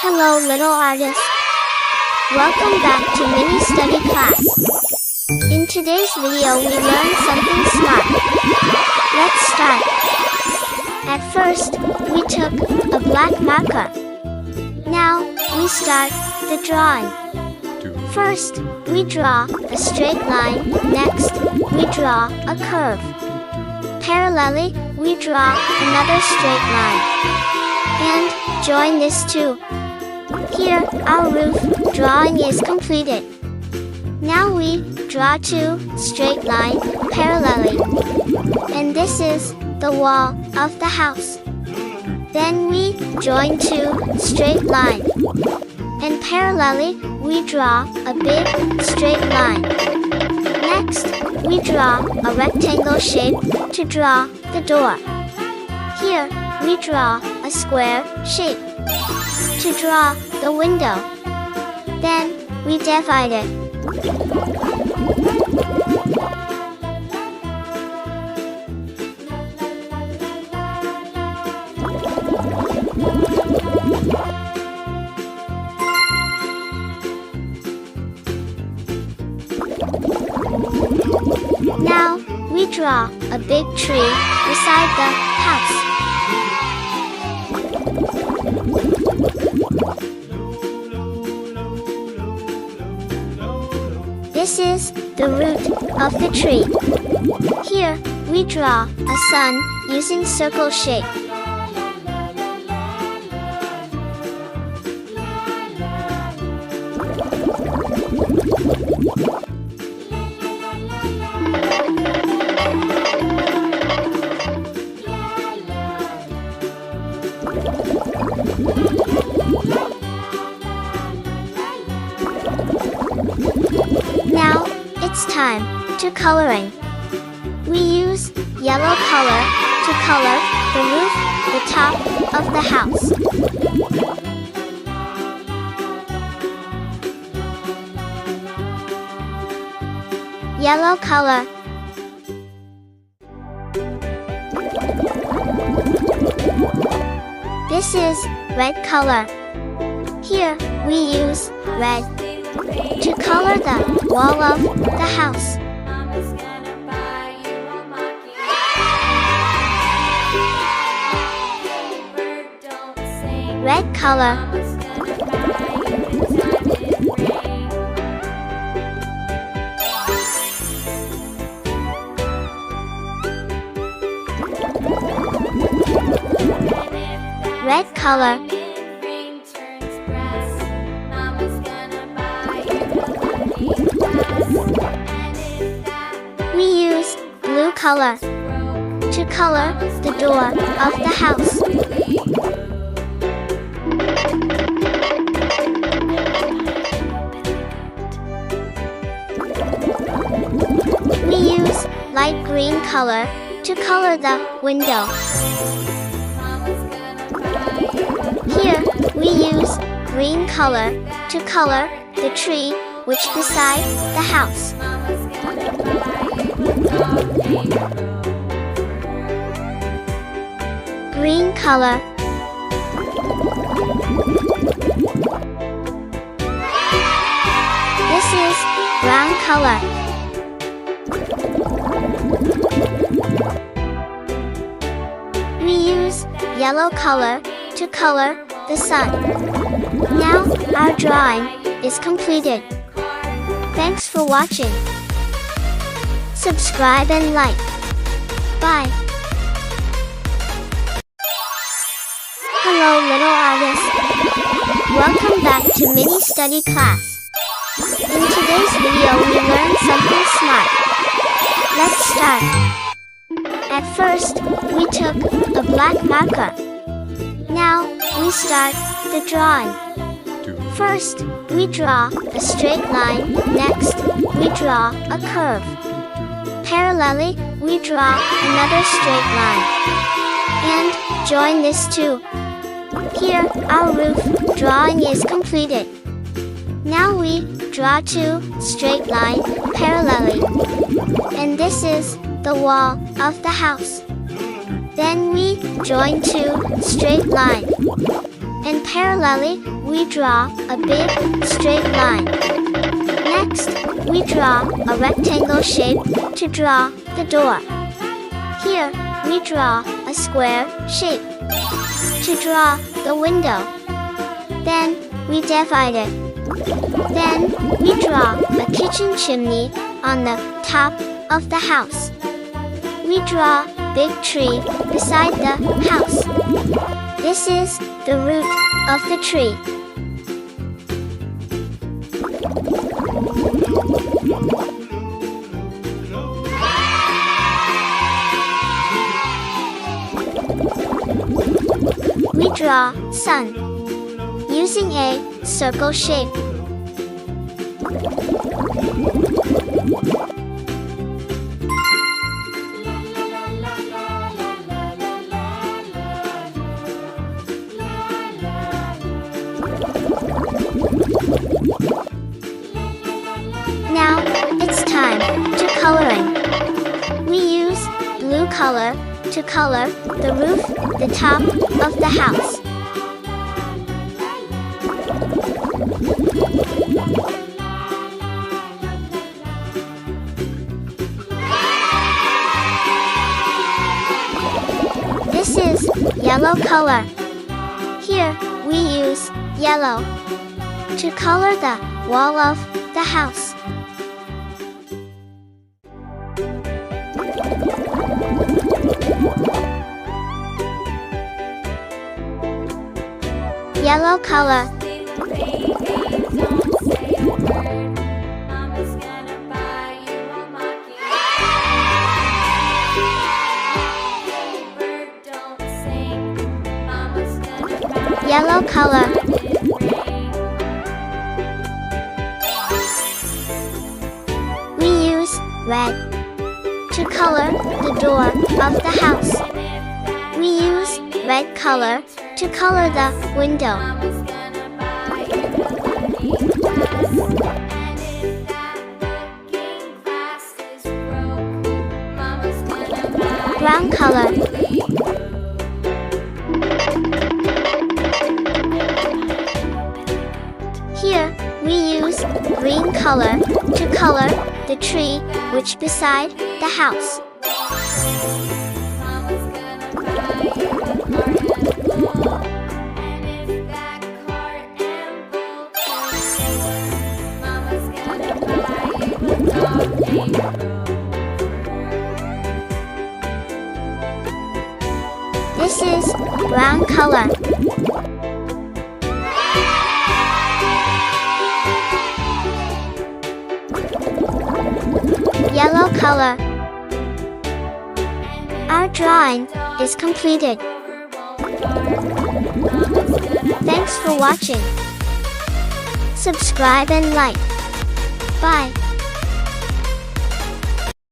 Hello little artist. Welcome back to mini study class. In today's video we learn something smart. Let's start. At first, we took a black marker. Now, we start the drawing. First, we draw a straight line. Next, we draw a curve. Parallelly, we draw another straight line. And join this too. Here, our roof drawing is completed. Now we draw two straight lines parallelly. And this is the wall of the house. Then we join two straight lines. And parallelly, we draw a big straight line. Next, we draw a rectangle shape to draw the door. Here, we draw a square shape to draw the window. Then, we divide it. Now, we draw a big tree beside the house. This is the root of the tree. Here, we draw a sun using circle shape. Now, it's time to coloring. We use yellow color to color the roof, the top of the house. Yellow color. This is red color. Here, we use red to color the wall of the house. Red color. Red color. We use blue color to color the door of the house. We use light green color to color the window. Here, we use green color to color the tree which beside the house. Green color. This is brown color. We use yellow color to color the sun. Now, our drawing is completed. Thanks for watching. Subscribe and like. Bye. Hello little artist. Welcome back to mini study class. In today's video we learn something smart. Let's start. At first, we took a black marker. Now, we start the drawing. First, we draw a straight line. Next, we draw a curve. Parallelly, we draw another straight line. And join this too. Here, our roof drawing is completed. Now we draw two straight lines parallelly. And this is the wall of the house. Then we join two straight lines. and parallelly, we draw a big, straight line. Next, we draw a rectangle shape to draw the door. Here, we draw a square shape to draw the window. Then, we divide it. Then, we draw a kitchen chimney on the top of the house. We draw big tree beside the house. This is the root of the tree. We draw sun using a circle shape. Now, it's time to coloring. We use blue color to color the roof, the top of the house. This is yellow color. Here, we use yellow to color the wall of the house. Yellow color. Yellow color. We use red to color the door of the house. We use red color to color the window. Brown color. Here, we use green color to color the tree which beside the house. This is brown color. Yellow color. Our drawing is completed. Thanks for watching. Subscribe and like. Bye.